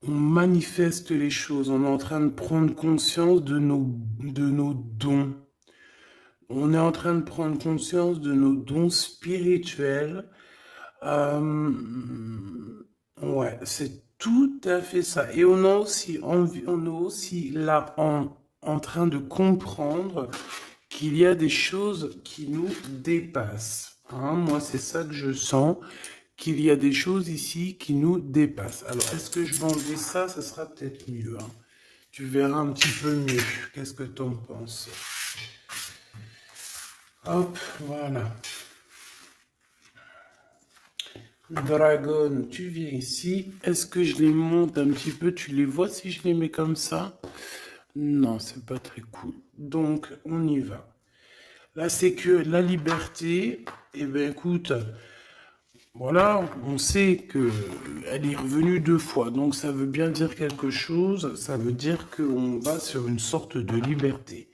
on manifeste les choses, on est en train de prendre conscience de nos dons. On est en train de prendre conscience de nos dons spirituels. Euh, ouais, c'est tout à fait ça. Et on a aussi on est aussi là en train de comprendre qu'il y a des choses qui nous dépassent. Hein, moi, c'est ça que je sens, qu'il y a des choses ici qui nous dépassent. Alors, est-ce que je vais enlever ça? Ça sera peut-être mieux. Hein. Tu verras un petit peu mieux. Qu'est-ce que tu en penses? Hop, voilà. Dragon, tu viens ici. Est-ce que je les monte un petit peu? Tu les vois si je les mets comme ça? Non, c'est pas très cool. Donc, on y va. Là, c'est que la liberté, eh bien, écoute, voilà, on sait que elle est revenue 2 fois, donc ça veut bien dire quelque chose. Ça veut dire qu'on va sur une sorte de liberté.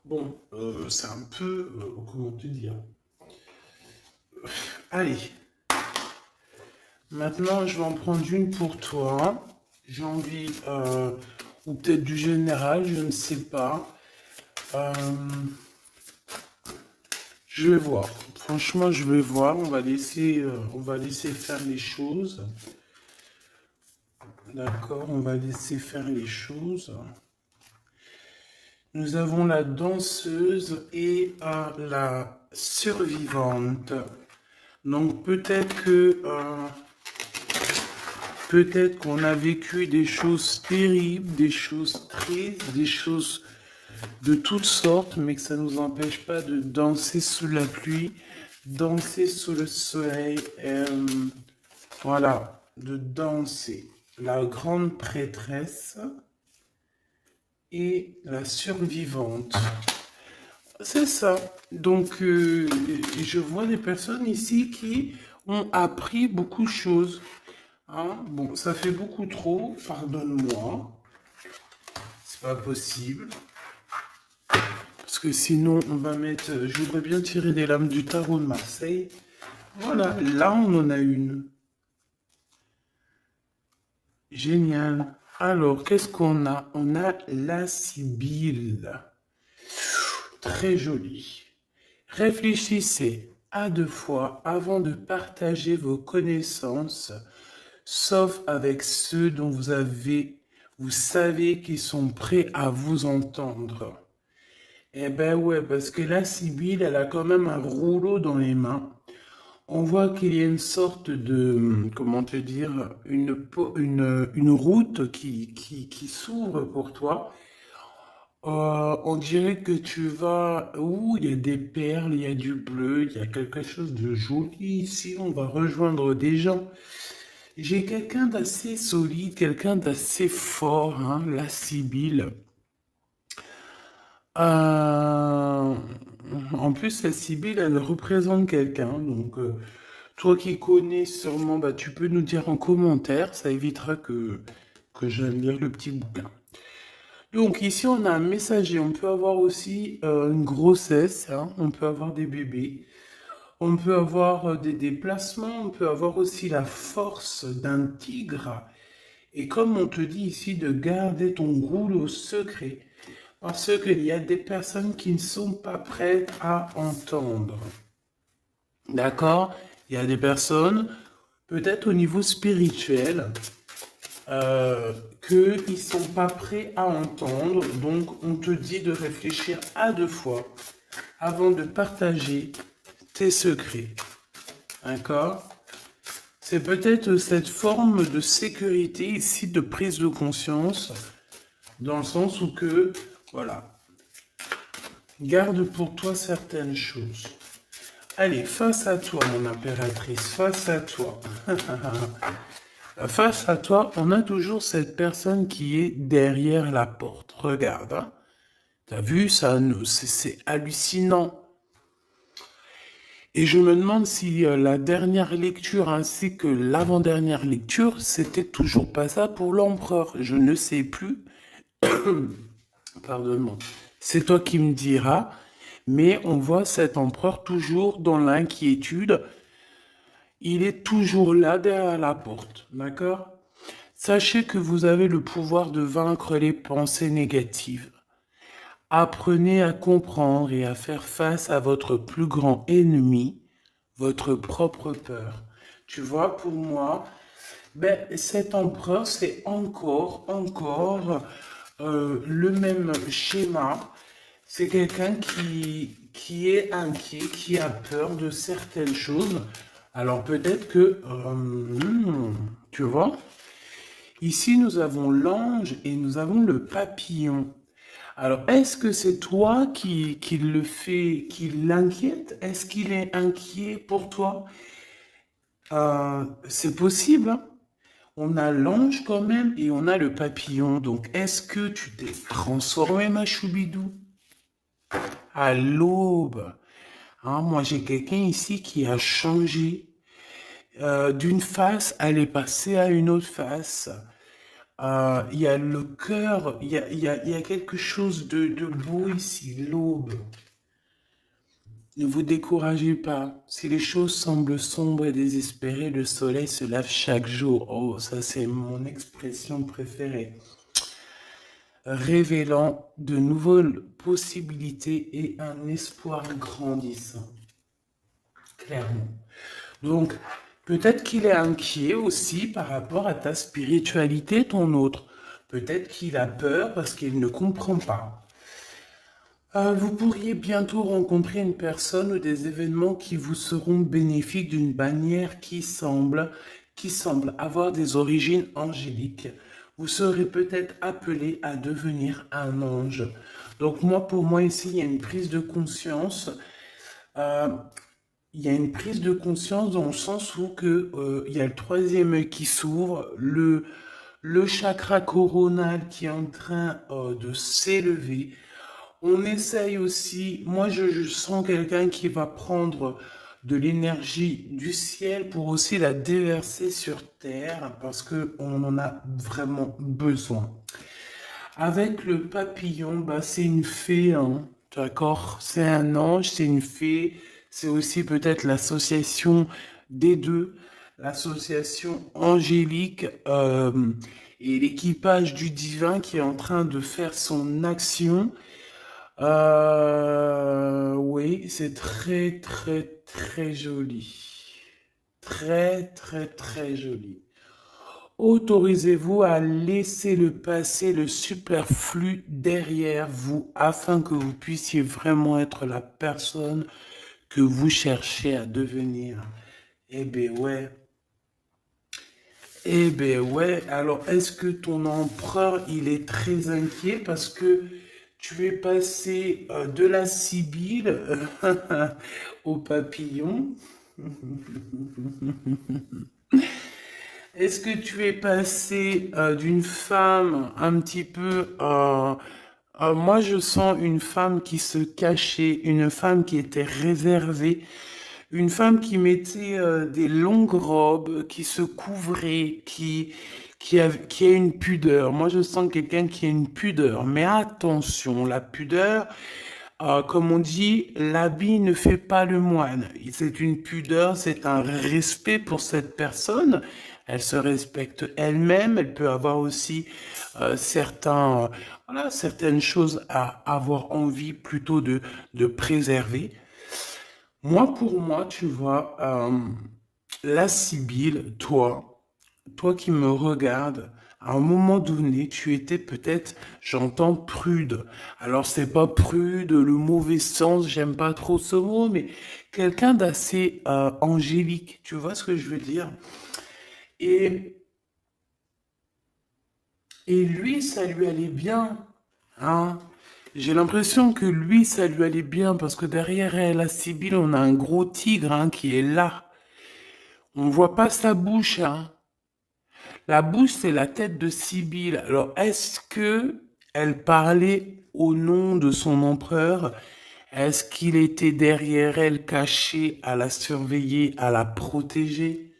Bon, c'est un peu, comment te dire? Allez, maintenant, je vais en prendre une pour toi. J'ai envie, ou peut-être du général, je ne sais pas. Euh, je vais voir. Franchement, je vais voir. On va laisser faire les choses. D'accord, on va laisser faire les choses. Nous avons la danseuse et la survivante. Donc peut-être qu'on a vécu des choses terribles, des choses tristes, des choses de toutes sortes, mais que ça ne nous empêche pas de danser sous la pluie, danser sous le soleil, voilà, de danser. La grande prêtresse et la survivante. C'est ça. Donc, je vois des personnes ici qui ont appris beaucoup de choses. Hein. Bon, ça fait beaucoup trop, pardonne-moi. C'est pas possible. Parce que sinon, on va mettre. Je voudrais bien tirer des lames du tarot de Marseille. Voilà, là, on en a une. Génial. Alors, qu'est-ce qu'on a? On a la Sibylle. Très jolie. Réfléchissez à 2 fois avant de partager vos connaissances, sauf avec ceux dont vous savez qu'ils sont prêts à vous entendre. Eh ben ouais, parce que la Sibylle, elle a quand même un rouleau dans les mains. On voit qu'il y a une sorte de, comment te dire, une route qui s'ouvre pour toi. On dirait que tu vas où il y a des perles, il y a du bleu, il y a quelque chose de joli. Ici, on va rejoindre des gens. J'ai quelqu'un d'assez solide, quelqu'un d'assez fort, hein, la Sibylle. Euh, En plus, la Sibylle, elle représente quelqu'un. Donc, toi qui connais sûrement, bah, tu peux nous dire en commentaire. Ça évitera que j'aille lire le petit bouquin. Donc ici, on a un messager. On peut avoir aussi une grossesse, hein. On peut avoir des bébés. On peut avoir des déplacements. On peut avoir aussi la force d'un tigre. Et comme on te dit ici de garder ton rouleau secret, parce qu'il y a des personnes qui ne sont pas prêtes à entendre. D'accord? Il y a des personnes, peut-être au niveau spirituel, qu'ils ne sont pas prêts à entendre. Donc, on te dit de réfléchir à 2 fois avant de partager tes secrets. D'accord? C'est peut-être cette forme de sécurité ici, de prise de conscience, dans le sens où que, voilà, garde pour toi certaines choses. Allez, face à toi, mon impératrice, face à toi. Face à toi, on a toujours cette personne qui est derrière la porte. Regarde, hein. T'as vu, ça, c'est hallucinant. Et je me demande si la dernière lecture ainsi que l'avant-dernière lecture, c'était toujours pas ça pour l'empereur. Je ne sais plus. Pardonne-moi. C'est toi qui me diras. Mais on voit cet empereur toujours dans l'inquiétude. Il est toujours là derrière la porte. D'accord? Sachez que vous avez le pouvoir de vaincre les pensées négatives. Apprenez à comprendre et à faire face à votre plus grand ennemi, votre propre peur. Tu vois, pour moi, ben, cet empereur, c'est encore le même schéma. C'est quelqu'un qui est inquiet, qui a peur de certaines choses. Alors peut-être que, tu vois, ici nous avons l'ange et nous avons le papillon. Alors, est-ce que c'est toi qui le fait, qui l'inquiète? Est-ce qu'il est inquiet pour toi? C'est possible, hein. On a l'ange quand même et on a le papillon. Donc, est-ce que tu t'es transformé, ma choubidou? À l'aube. Hein, moi, j'ai quelqu'un ici qui a changé. D'une face, elle est passée à une autre face. Il y a le cœur, il y a quelque chose de beau ici, l'aube. Ne vous découragez pas. Si les choses semblent sombres et désespérées, le soleil se lève chaque jour. Oh, ça c'est mon expression préférée. Révélant de nouvelles possibilités et un espoir grandissant. Clairement. Donc, peut-être qu'il est inquiet aussi par rapport à ta spiritualité, ton autre. Peut-être qu'il a peur parce qu'il ne comprend pas. Vous pourriez bientôt rencontrer une personne ou des événements qui vous seront bénéfiques d'une manière qui semble avoir des origines angéliques. Vous serez peut-être appelé à devenir un ange. Donc moi, pour moi, ici, il y a une prise de conscience. Euh, il y a une prise de conscience dans le sens où il y a le troisième œil qui s'ouvre, le chakra coronal qui est en train de s'élever. On essaye aussi, moi je sens quelqu'un qui va prendre de l'énergie du ciel pour aussi la déverser sur terre parce que on en a vraiment besoin. Avec le papillon, bah c'est une fée, hein, d'accord? C'est un ange, c'est une fée, c'est aussi peut-être l'association des deux, l'association angélique et l'équipage du divin qui est en train de faire son action. Oui, c'est très, très, très joli. Très, très, très joli. Autorisez-vous à laisser le passé, le superflu derrière vous afin que vous puissiez vraiment être la personne que vous cherchez à devenir. Eh ben ouais. Eh ben ouais. Alors, est-ce que ton empereur, il est très inquiet parce que tu es passé de la Sibylle au papillon? Est-ce que tu es passé d'une femme un petit peu... moi, je sens une femme qui se cachait, une femme qui était réservée, une femme qui mettait des longues robes, qui se couvrait, qui a une pudeur. Moi, je sens quelqu'un qui a une pudeur. Mais attention, la pudeur, comme on dit, l'habit ne fait pas le moine. C'est une pudeur, c'est un respect pour cette personne. Elle se respecte elle-même. Elle peut avoir aussi voilà, certaines choses à avoir envie plutôt de préserver. Moi, pour moi, tu vois, la Sibylle, toi qui me regardes, à un moment donné, tu étais peut-être, j'entends prude. Alors, c'est pas prude, le mauvais sens, j'aime pas trop ce mot, mais quelqu'un d'assez angélique. Tu vois ce que je veux dire? Et, et lui, ça lui allait bien, hein? J'ai l'impression que lui, ça lui allait bien parce que derrière elle, la Sibylle, on a un gros tigre hein, qui est là. On voit pas sa bouche, hein. La bouche, c'est la tête de Sibylle. Alors, est-ce que elle parlait au nom de son empereur? Est-ce qu'il était derrière elle, caché, à la surveiller, à la protéger?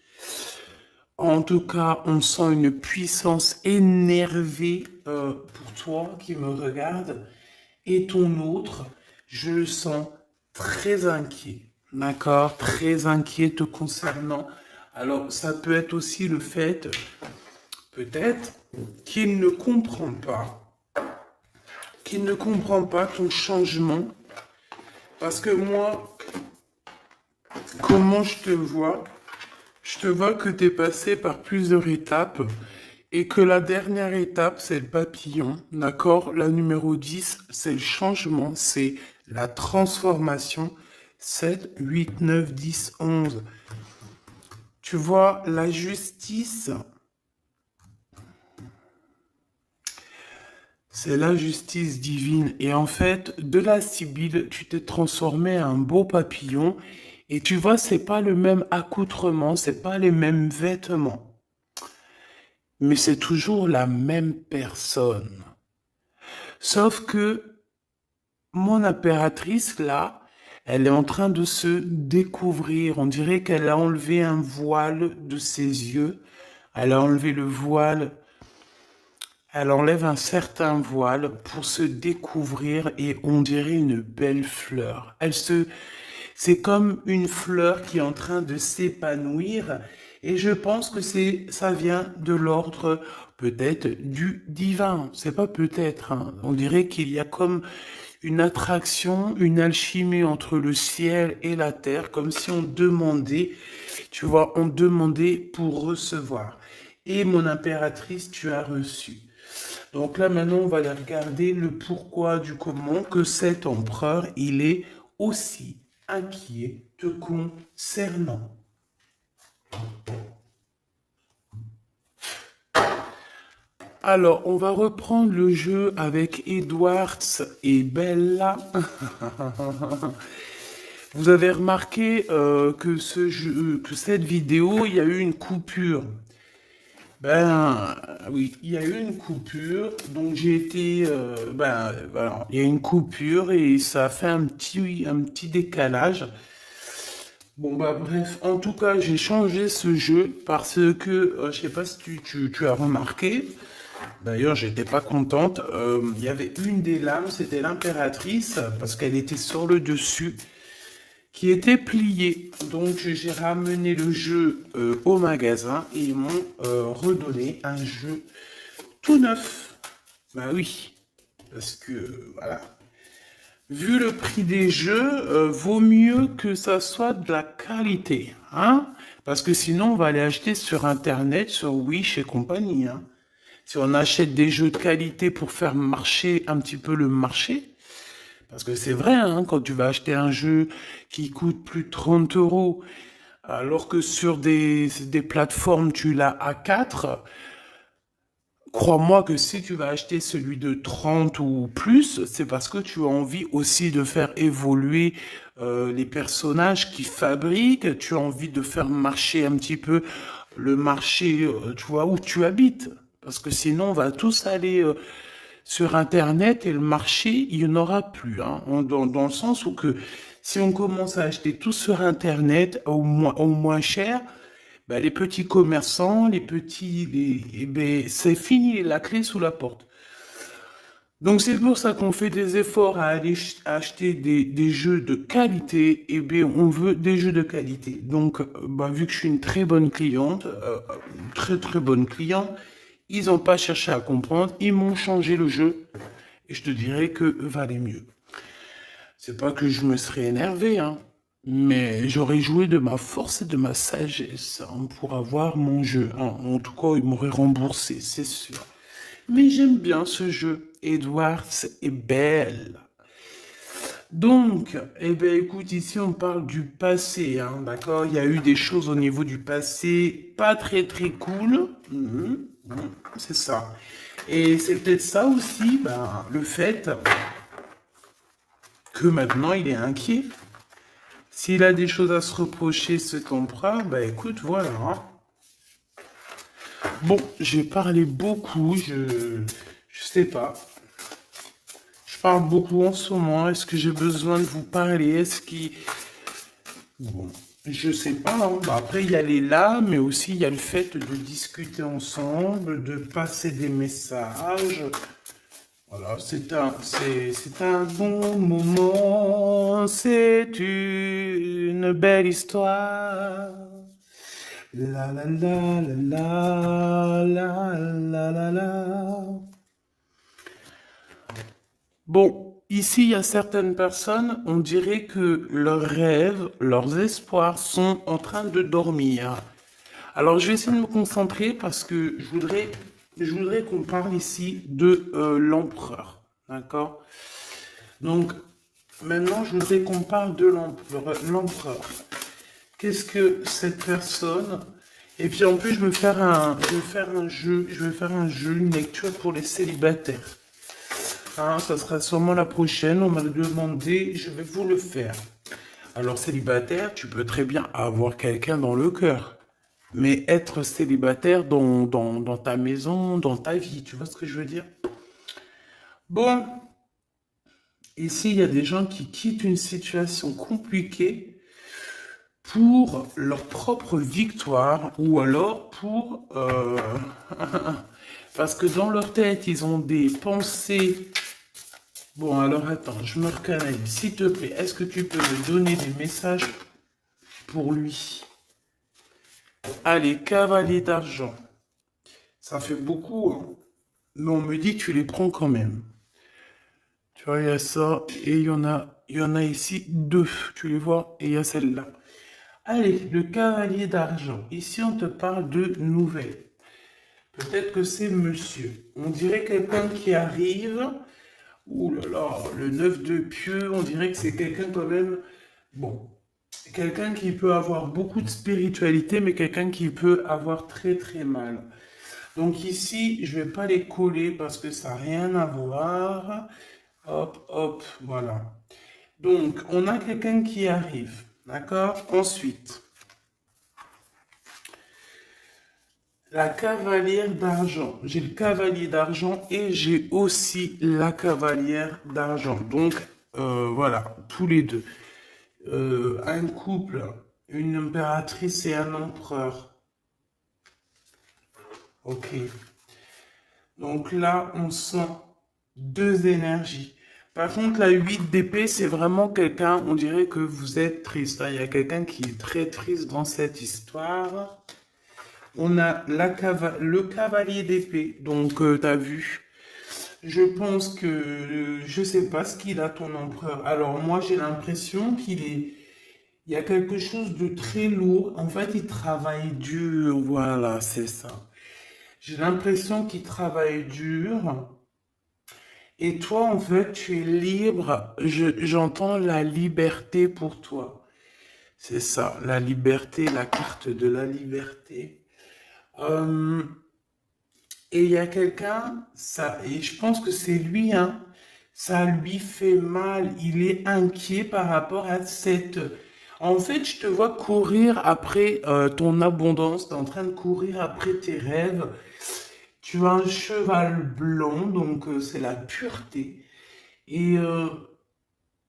En tout cas, on sent une puissance énervée pour toi qui me regarde. Et ton autre, je le sens très inquiet. D'accord? Très inquiet te concernant. Alors, ça peut être aussi le fait peut-être qu'il ne comprend pas, ton changement. Parce que moi, comment je te vois? Je te vois que tu es passé par plusieurs étapes et que la dernière étape, c'est le papillon, d'accord? La numéro 10, c'est le changement, c'est la transformation. 7, 8, 9, 10, 11. Tu vois, la justice, c'est la justice divine. Et en fait, de la Sibylle, tu t'es transformé en un beau papillon. Et tu vois, c'est pas le même accoutrement, c'est pas les mêmes vêtements. Mais c'est toujours la même personne. Sauf que mon impératrice, là, elle est en train de se découvrir. On dirait qu'elle a enlevé un voile de ses yeux. Elle a enlevé le voile. Elle enlève un certain voile pour se découvrir et on dirait une belle fleur. C'est comme une fleur qui est en train de s'épanouir et je pense que ça vient de l'ordre peut-être du divin. C'est pas peut-être, hein. On dirait qu'il y a comme une attraction, une alchimie entre le ciel et la terre, comme si on demandait, tu vois, on demandait pour recevoir. Et mon impératrice, tu as reçu. Donc là, maintenant, on va aller regarder le pourquoi du comment que cet empereur, il est aussi inquiet te concernant. Alors, on va reprendre le jeu avec Edwards et Bella. Vous avez remarqué que cette vidéo, il y a eu une coupure. Ben oui, il y a eu une coupure, donc j'ai été, voilà, il y a une coupure et ça a fait un petit décalage. Bon bah bref, en tout cas j'ai changé ce jeu parce que, je sais pas si tu as remarqué, d'ailleurs j'étais pas contente, il y avait une des lames, c'était l'impératrice, parce qu'elle était sur le dessus, qui était plié. Donc j'ai ramené le jeu au magasin et ils m'ont redonné un jeu tout neuf. Bah oui, parce que voilà. Vu le prix des jeux, vaut mieux que ça soit de la qualité, hein? Parce que sinon on va aller acheter sur internet, sur Wish et compagnie, hein. Si on achète des jeux de qualité pour faire marcher un petit peu le marché, parce que c'est vrai, hein, quand tu vas acheter un jeu qui coûte plus de 30 euros, alors que sur des plateformes, tu l'as à 4, crois-moi que si tu vas acheter celui de 30 ou plus, c'est parce que tu as envie aussi de faire évoluer les personnages qui fabriquent, tu as envie de faire marcher un petit peu le marché, tu vois, où tu habites. Parce que sinon, on va tous aller sur Internet et le marché, il n'y en aura plus. Hein, dans le sens où que si on commence à acheter tout sur Internet au moins cher, ben, les petits commerçants, eh ben, c'est fini, la clé sous la porte. Donc c'est pour ça qu'on fait des efforts à aller acheter des jeux de qualité. Et bien on veut des jeux de qualité. Donc bah, vu que je suis une très bonne cliente, très très bonne cliente, ils n'ont pas cherché à comprendre, ils m'ont changé le jeu. Et je te dirais que valait mieux. C'est pas que je me serais énervé, hein, mais j'aurais joué de ma force et de ma sagesse hein, pour avoir mon jeu. Hein. En tout cas, ils m'auraient remboursé, c'est sûr. Mais j'aime bien ce jeu. Edwards est belle. Donc, eh ben, écoute, ici on parle du passé, hein, d'accord? Il y a eu des choses au niveau du passé pas très très cool. C'est ça. Et c'est peut-être ça aussi, ben, le fait que maintenant il est inquiet. S'il a des choses à se reprocher, cet empereur, bah écoute, voilà. Hein. Bon, j'ai parlé beaucoup, je sais pas. Je parle beaucoup en ce moment. Est-ce que j'ai besoin de vous parler? Est-ce qu'il... Bon, je sais pas. Hein. Bah, après, il y a les là, mais aussi il y a le fait de discuter ensemble, de passer des messages. Voilà, c'est un bon moment, c'est une belle histoire. La la la la la la la la. Bon, ici, il y a certaines personnes, on dirait que leurs rêves, leurs espoirs sont en train de dormir. Alors, je vais essayer de me concentrer parce que je voudrais qu'on parle ici de l'empereur. D'accord? Donc, maintenant, je voudrais qu'on parle de l'empereur. Qu'est-ce que cette personne... Et puis en plus, je vais faire un jeu, une lecture pour les célibataires. Hein, ça sera sûrement la prochaine, on m'a demandé, je vais vous le faire. Alors célibataire, tu peux très bien avoir quelqu'un dans le cœur. Mais être célibataire dans ta maison, dans ta vie, tu vois ce que je veux dire? Bon, ici, il y a des gens qui quittent une situation compliquée pour leur propre victoire ou alors pour... parce que dans leur tête, ils ont des pensées. Bon, alors attends, je me reconnais. S'il te plaît, est-ce que tu peux me donner des messages pour lui? Allez, cavalier d'argent. Ça fait beaucoup, hein. Mais on me dit que tu les prends quand même. Tu vois, il y a ça et il y en a ici deux. Tu les vois? Et il y a celle-là. Allez, le cavalier d'argent. Ici, on te parle de nouvelles. Peut-être que c'est monsieur. On dirait quelqu'un qui arrive. Ouh là là, le 9 de pieux, on dirait que c'est quelqu'un quand même. Bon, quelqu'un qui peut avoir beaucoup de spiritualité, mais quelqu'un qui peut avoir très très mal. Donc ici, je vais pas les coller parce que ça n'a rien à voir. Hop, hop, voilà. Donc, on a quelqu'un qui arrive. D'accord? Ensuite, la cavalière d'argent. J'ai le cavalier d'argent et j'ai aussi la cavalière d'argent. Donc, voilà, tous les deux. Un couple, une impératrice et un empereur. Ok. Donc là, on sent deux énergies. Par contre, la 8 d'épée, c'est vraiment quelqu'un, on dirait que vous êtes triste, hein. Il y a quelqu'un qui est très triste dans cette histoire. On a le cavalier d'épée. Donc, tu as vu. Je pense que je sais pas ce qu'il a ton empereur. Alors moi j'ai l'impression il y a quelque chose de très lourd. En fait, il travaille dur. Voilà, c'est ça. J'ai l'impression qu'il travaille dur. Et toi, en fait, tu es libre. J'entends la liberté pour toi. C'est ça, la liberté, la carte de la liberté. Euh, et il y a quelqu'un, ça, et je pense que c'est lui, hein, ça lui fait mal. Il est inquiet par rapport à cette. En fait, je te vois courir après ton abondance, tu es en train de courir après tes rêves. Tu as un cheval blanc, donc c'est la pureté. Et, euh,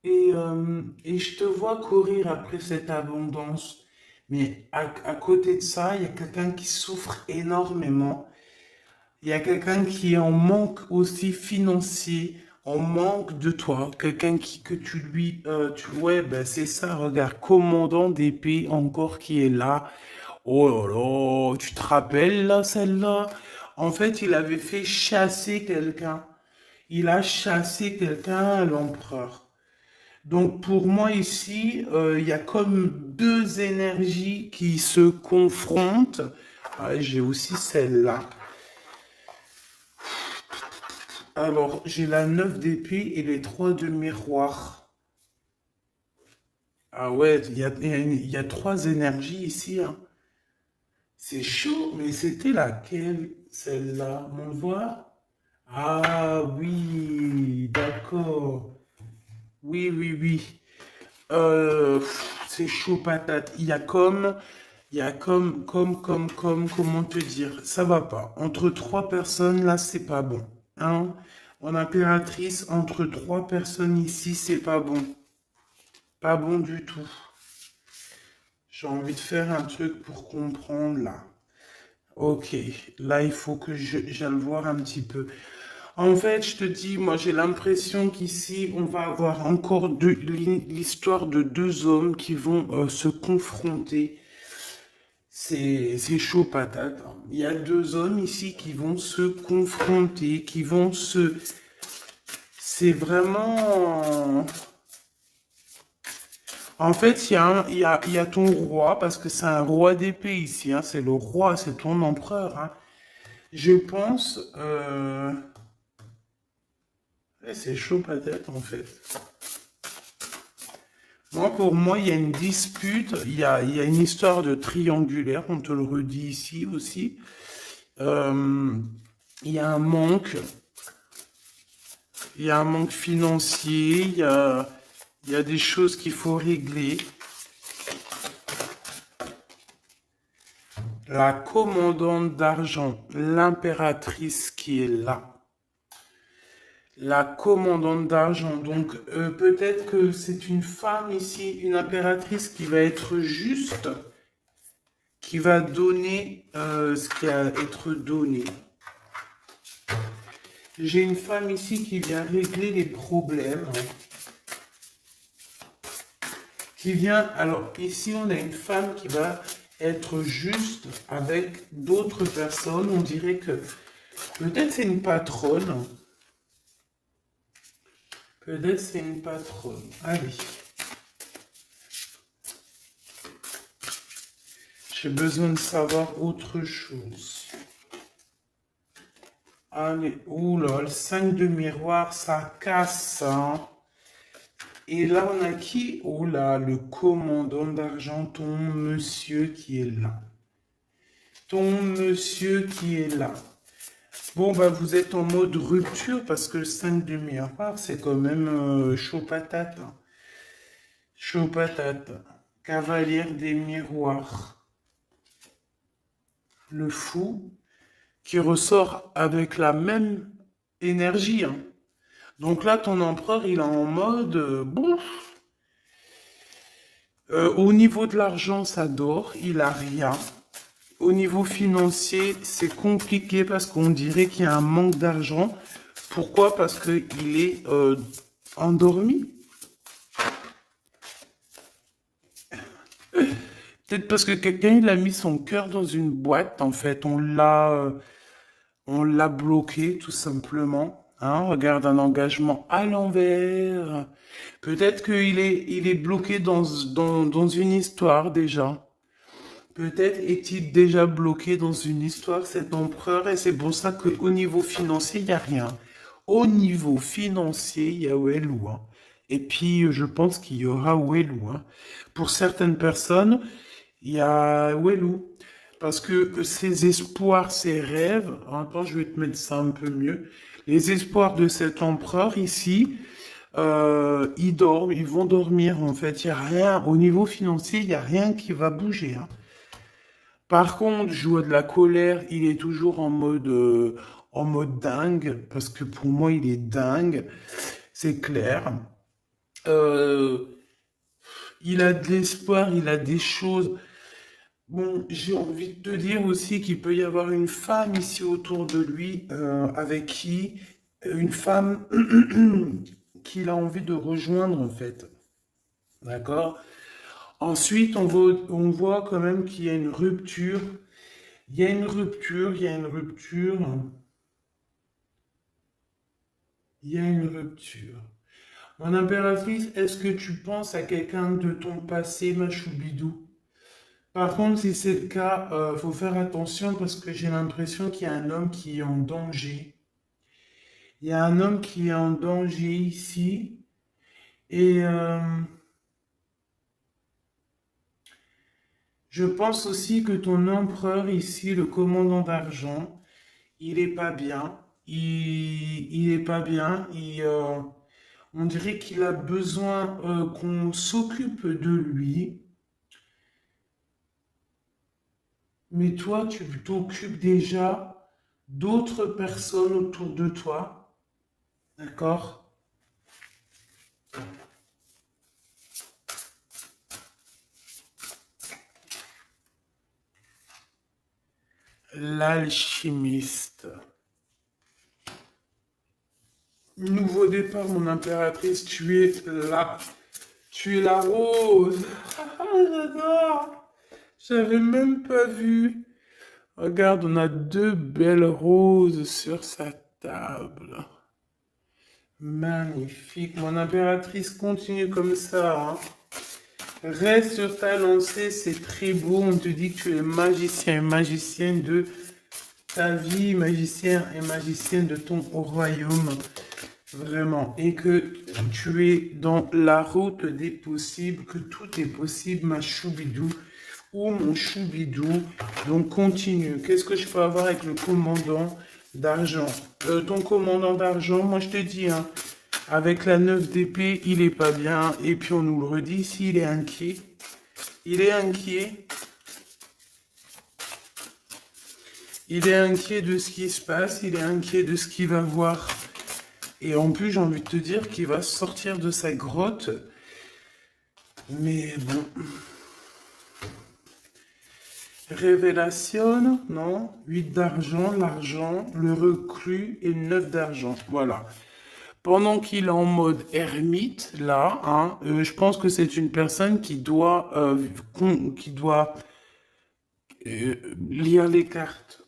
et je te vois courir après cette abondance. Mais à côté de ça, il y a quelqu'un qui souffre énormément. Il y a quelqu'un qui est en manque aussi financier, en manque de toi. Quelqu'un que tu lui... ouais, ben c'est ça, regarde, commandant d'épée encore qui est là. Oh là là, tu te rappelles là, celle-là? En fait, il avait fait chasser quelqu'un. Il a chassé quelqu'un, l'empereur. Donc pour moi ici, il y a comme deux énergies qui se confrontent. Ah, j'ai aussi celle-là. Alors, j'ai la 9 d'épée et les 3 de miroir. Ah ouais, il y a trois énergies ici, hein. C'est chaud, mais c'était laquelle, celle-là? On le voit? Ah oui, d'accord. Oui, oui, oui. C'est chaud patate. Comment te dire? Ça va pas. Entre trois personnes, là, c'est pas bon. Hein? En impératrice, entre trois personnes ici, c'est pas bon. Pas bon du tout. J'ai envie de faire un truc pour comprendre, là. Ok, là, il faut que j'aille voir un petit peu. En fait, je te dis, moi, j'ai l'impression qu'ici, on va avoir encore l'histoire de deux hommes qui vont se confronter. C'est chaud patate, hein. Il y a deux hommes ici qui vont se confronter, qui vont se... C'est vraiment... En fait, il y a ton roi, parce que c'est un roi d'épée ici, hein. C'est le roi, c'est ton empereur, hein. Je pense... c'est chaud patate, en fait. Moi, pour moi, il y a une dispute, il y a une histoire de triangulaire, on te le redit ici aussi. Euh, il y a un manque, il y a un manque financier, il y a des choses qu'il faut régler. La commandante d'argent, l'impératrice qui est là. La commandante d'argent, donc peut-être que c'est une femme ici, une impératrice qui va être juste, qui va donner ce qui a à être donné. J'ai une femme ici qui vient régler les problèmes. Qui vient, alors ici on a une femme qui va être juste avec d'autres personnes. On dirait que peut-être c'est une patronne. Peut-être c'est une patronne. Allez. J'ai besoin de savoir autre chose. Allez, oula, le 5 de miroir, ça casse, hein. Et là, on a qui? Oh là, le commandant d'argent, ton monsieur qui est là. Ton monsieur qui est là. Bon, bah, vous êtes en mode rupture parce que le 5 de miroir, c'est quand même chaud patate, hein. Chaud patate. Cavalière des miroirs. Le fou qui ressort avec la même énergie, hein. Donc là, ton empereur, il est en mode bon. Au niveau de l'argent, ça dort, il a rien. Au niveau financier, c'est compliqué parce qu'on dirait qu'il y a un manque d'argent. Pourquoi? Parce qu'il est endormi. Peut-être parce que quelqu'un il a mis son cœur dans une boîte. En fait, on l'a bloqué tout simplement. Hein, regarde un engagement à l'envers. Peut-être il est bloqué dans une histoire déjà. Peut-être est-il déjà bloqué dans une histoire, cet empereur, et c'est pour ça qu'au niveau financier, il n'y a rien. Au niveau financier, il y a Wellou, hein. Et puis, je pense qu'il y aura Wellou, hein. Pour certaines personnes, il y a Wellou. Parce que ses espoirs, ses rêves, attends, je vais te mettre ça un peu mieux. Les espoirs de cet empereur ici, ils dorment, ils vont dormir en fait. Il n'y a rien, au niveau financier, il n'y a rien qui va bouger, hein. Par contre, je vois de la colère, il est toujours en mode dingue, parce que pour moi, il est dingue, c'est clair. Euh, il a de l'espoir, il a des choses. Bon, j'ai envie de te dire aussi qu'il peut y avoir une femme ici autour de lui, avec qui, une femme qu'il a envie de rejoindre en fait. D'accord? Ensuite, on voit quand même qu'il y a une rupture. Il y a une rupture, il y a une rupture, il y a une rupture. Mon impératrice, est-ce que tu penses à quelqu'un de ton passé, ma choubidou? Par contre, si c'est le cas, faut faire attention parce que j'ai l'impression qu'il y a un homme qui est en danger. Il y a un homme qui est en danger ici. Et je pense aussi que ton empereur ici, le commandant d'argent, il est pas bien. Il est pas bien. On dirait qu'il a besoin qu'on s'occupe de lui. Mais toi, tu t'occupes déjà d'autres personnes autour de toi. D'accord? L'alchimiste. Nouveau départ, mon impératrice, tu es là. Tu es la rose. Ah, j'adore. J'avais même pas vu. Regarde, on a deux belles roses sur sa table. Magnifique. Mon impératrice continue comme ça, hein. Reste sur ta lancée, c'est très beau. On te dit que tu es magicien et magicienne de ta vie, magicien et magicienne de ton royaume. Vraiment. Et que tu es dans la route des possibles, que tout est possible, ma choubidou ou mon choubidou. Donc continue. Qu'est-ce que je peux avoir avec le commandant d'argent? Ton commandant d'argent, moi je te dis, hein, avec la 9 d'épée, il est pas bien. Et puis on nous le redit, s'il est inquiet. Il est inquiet. Il est inquiet de ce qui se passe. Il est inquiet de ce qu'il va voir. Et en plus, j'ai envie de te dire qu'il va sortir de sa grotte. Mais bon. Révélation, non? 8 d'argent, l'argent, le reclus et 9 d'argent. Voilà. Pendant qu'il est en mode ermite, là, hein, je pense que c'est une personne qui doit euh, lire les cartes,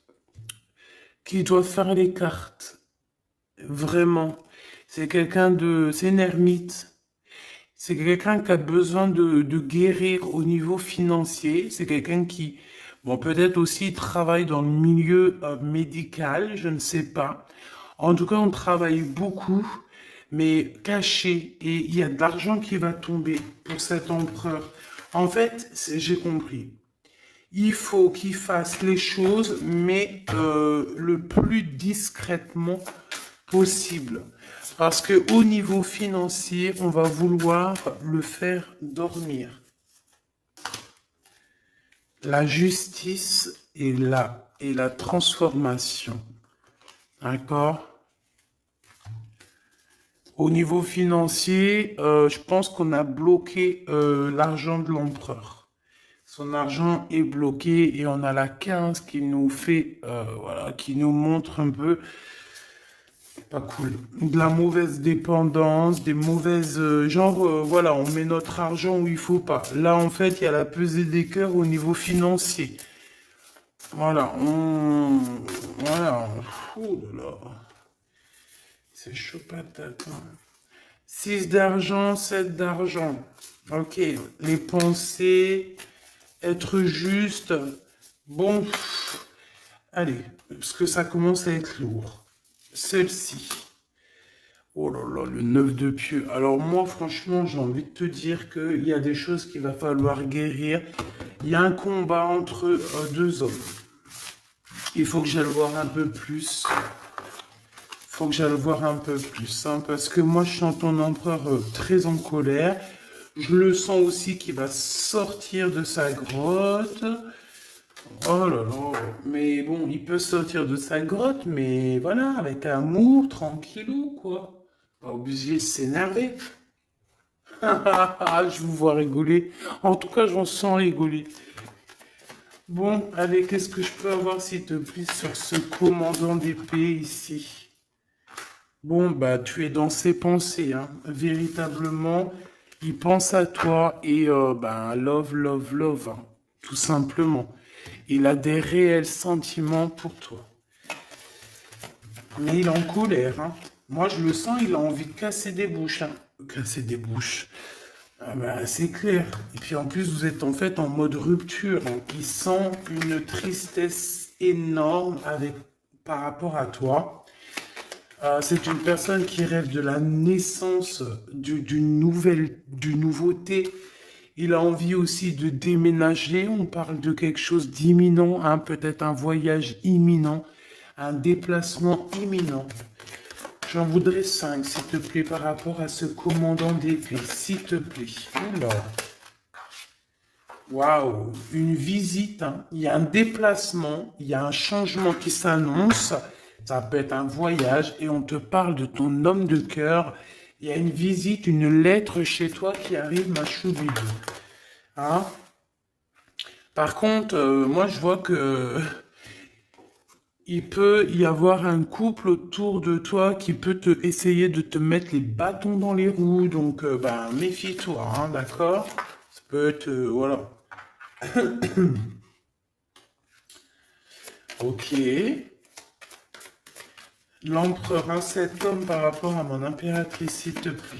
qui doit faire les cartes. Vraiment. C'est une ermite. C'est quelqu'un qui a besoin de guérir au niveau financier. C'est quelqu'un qui, bon, peut-être aussi travaille dans le milieu médical, je ne sais pas. En tout cas, on travaille beaucoup, mais caché. Et il y a de l'argent qui va tomber pour cet empereur. En fait, j'ai compris. Il faut qu'il fasse les choses, mais le plus discrètement possible. Parce que au niveau financier, on va vouloir le faire dormir. La justice et la transformation. D'accord? Au niveau financier, je pense qu'on a bloqué l'argent de l'empereur. Son argent est bloqué et on a la 15 qui nous fait, voilà, qui nous montre un peu pas cool. De la mauvaise dépendance, des mauvaises... voilà, on met notre argent où il faut pas. Là, en fait, il y a la pesée des cœurs au niveau financier. Voilà, Voilà. Ouh là là. C'est chaud patate. 6 d'argent, 7 d'argent. Ok, les pensées, être juste. Bon, allez, parce que ça commence à être lourd. Celle-ci. Oh là là, le 9 de pieux. Alors moi, franchement, j'ai envie de te dire qu'il y a des choses qu'il va falloir guérir. Il y a un combat entre deux hommes. Il faut que j'aille voir un peu plus. Il faut que j'aille voir un peu plus. Hein, parce que moi, je sens ton empereur très en colère. Je le sens aussi qu'il va sortir de sa grotte. Oh là là. Mais bon, il peut sortir de sa grotte, mais voilà, avec amour, tranquillou, quoi. Pas obligé de s'énerver. Je vous vois rigoler. En tout cas, j'en sens rigoler. Bon, allez, qu'est-ce que je peux avoir, s'il te plaît, sur ce commandant d'épée ici? Bon, bah, tu es dans ses pensées, hein. Véritablement, il pense à toi et, bah, love, love, love, hein, tout simplement. Il a des réels sentiments pour toi. Mais il est en colère, hein. Moi, je le sens, il a envie de casser des bouches, hein. Casser des bouches. Ah bah, c'est clair. Et puis en plus, vous êtes en fait en mode rupture. Hein. Il sent une tristesse énorme par rapport à toi. C'est une personne qui rêve de la naissance d'une nouveauté. Il a envie aussi de déménager. On parle de quelque chose d'imminent, hein, peut-être un voyage imminent, un déplacement imminent. J'en voudrais 5, s'il te plaît, par rapport à ce commandant d'épée, s'il te plaît. Alors, waouh, une visite, hein. Il y a un déplacement, il y a un changement qui s'annonce. Ça peut être un voyage et on te parle de ton homme de cœur. Il y a une visite, une lettre chez toi qui arrive, ma choubidou. Hein? Par contre, moi je vois que il peut y avoir un couple autour de toi qui peut essayer de te mettre les bâtons dans les roues. Donc, ben, méfie-toi, hein, d'accord? Ça peut être, voilà. Ok. L'empereur, un cet homme par rapport à mon impératrice, s'il te plaît.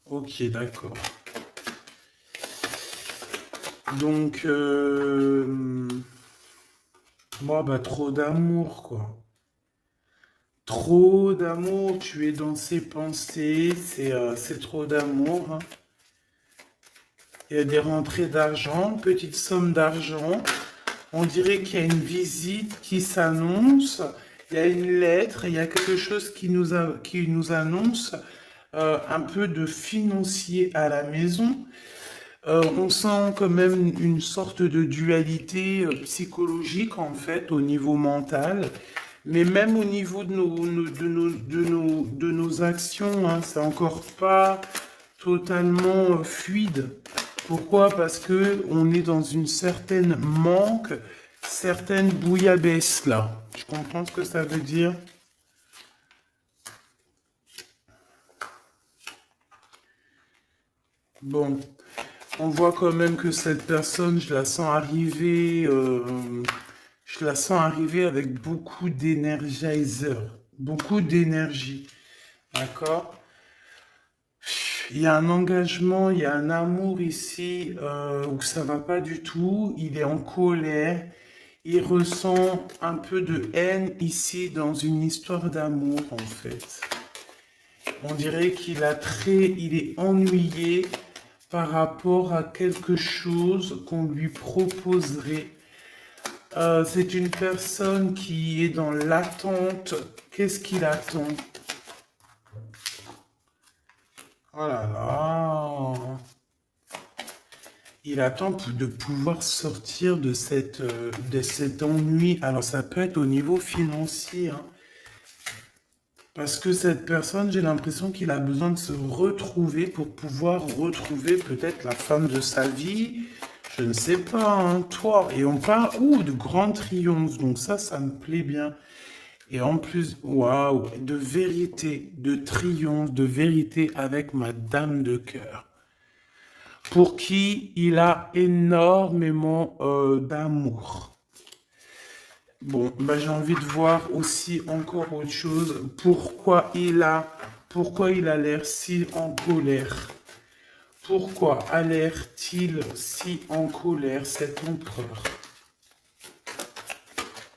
Ok, d'accord. Donc, moi, bah, trop d'amour, quoi. Trop d'amour, tu es dans ses pensées, c'est trop d'amour, hein. Il y a des rentrées d'argent, petite somme d'argent. On dirait qu'il y a une visite qui s'annonce. Il y a une lettre, il y a quelque chose qui nous annonce un peu de financier à la maison. On sent quand même une sorte de dualité psychologique en fait au niveau mental, mais même au niveau de nos actions, hein, c'est encore pas totalement fluide. Pourquoi? Parce que on est dans une certaine manque, certaine bouillabaisse là. Tu comprends ce que ça veut dire? Bon, on voit quand même que cette personne, je la sens arriver avec beaucoup d'énergiseur, beaucoup d'énergie, d'accord? Il y a un engagement, il y a un amour ici où ça va pas du tout. Il est en colère, il ressent un peu de haine ici dans une histoire d'amour en fait. On dirait il est ennuyé par rapport à quelque chose qu'on lui proposerait. C'est une personne qui est dans l'attente. Qu'est-ce qu'il attend? Oh là là. Il attend de pouvoir sortir de cet ennui. Alors ça peut être au niveau financier, hein. Parce que cette personne, j'ai l'impression qu'il a besoin de se retrouver pour pouvoir retrouver peut-être la femme de sa vie. Je ne sais pas, hein, toi. Et on parle, de grands triomphes. Donc ça me plaît bien. Et en plus, waouh, de vérité, de triomphe, de vérité avec ma dame de cœur, pour qui il a énormément d'amour. Bon, bah, j'ai envie de voir aussi encore autre chose. Pourquoi il a l'air si en colère? Pourquoi a l'air-t-il si en colère cet empereur?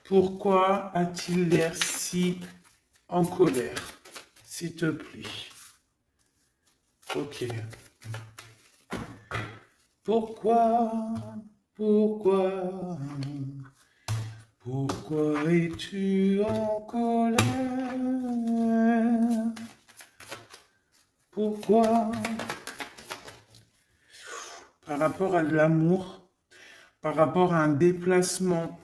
Pourquoi a-t-il l'air si en colère? S'il te plaît. Ok. Pourquoi? Pourquoi? Pourquoi es-tu en colère? Pourquoi? Par rapport à de l'amour, par rapport à un déplacement,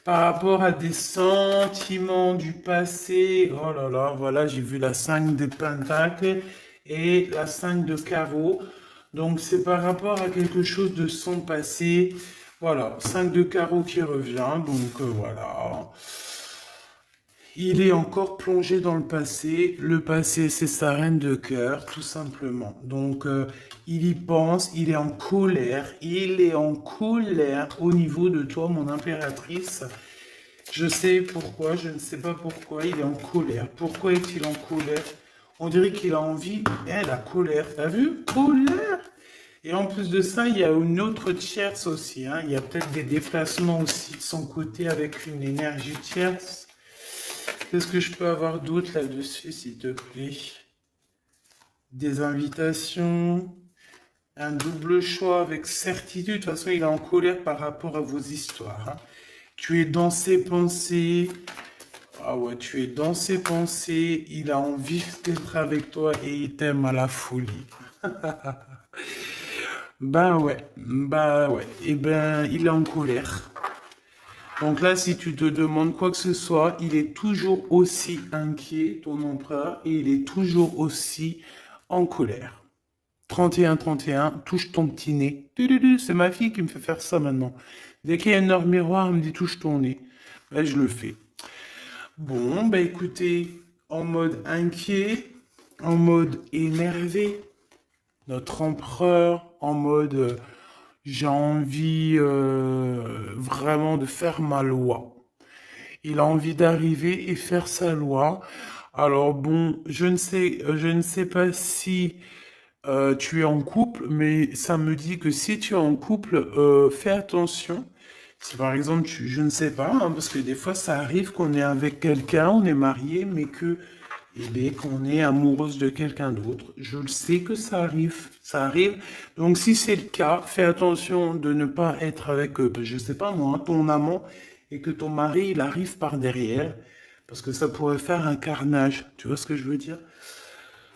par rapport à des sentiments du passé. Oh là là, voilà, j'ai vu la 5 de Pentacle et la 5 de Carreau. Donc c'est par rapport à quelque chose de son passé. Voilà, 5 de Carreau qui revient. Donc voilà. Il est encore plongé dans le passé. Le passé, c'est sa reine de cœur, tout simplement. Donc, il y pense, il est en colère. Il est en colère au niveau de toi, mon impératrice. Je sais pourquoi, je ne sais pas pourquoi il est en colère. Pourquoi est-il en colère? On dirait qu'il a envie. Eh, la colère, t'as vu? Colère! Et en plus de ça, il y a une autre tierce aussi, hein. Il y a peut-être des déplacements aussi de son côté avec une énergie tierce. Qu'est-ce que je peux avoir d'autre là-dessus, s'il te plaît? Des invitations, un double choix avec certitude. De toute façon, il est en colère par rapport à vos histoires, hein. Tu es dans ses pensées. Ah ouais, tu es dans ses pensées. Il a envie d'être avec toi et il t'aime à la folie. Bah ouais. Eh ben, il est en colère. Donc là, si tu te demandes quoi que ce soit, il est toujours aussi inquiet, ton empereur, et il est toujours aussi en colère. 31-31, touche ton petit nez. C'est ma fille qui me fait faire ça maintenant. Dès qu'il y a une heure miroir, elle me dit touche ton nez. Ben, je le fais. Bon, bah écoutez, en mode inquiet, en mode énervé, notre empereur en mode j'ai envie vraiment de faire ma loi. Il a envie d'arriver et faire sa loi. Alors bon, je ne sais pas si tu es en couple, mais ça me dit que si tu es en couple, fais attention. Si par exemple, je ne sais pas, hein, parce que des fois ça arrive qu'on est avec quelqu'un, on est marié, mais que, eh bien, qu'on est amoureuse de quelqu'un d'autre. Je le sais que ça arrive, ça arrive. Donc si c'est le cas, fais attention de ne pas être avec, je sais pas moi, ton amant, et que ton mari, il arrive par derrière, parce que ça pourrait faire un carnage. Tu vois ce que je veux dire?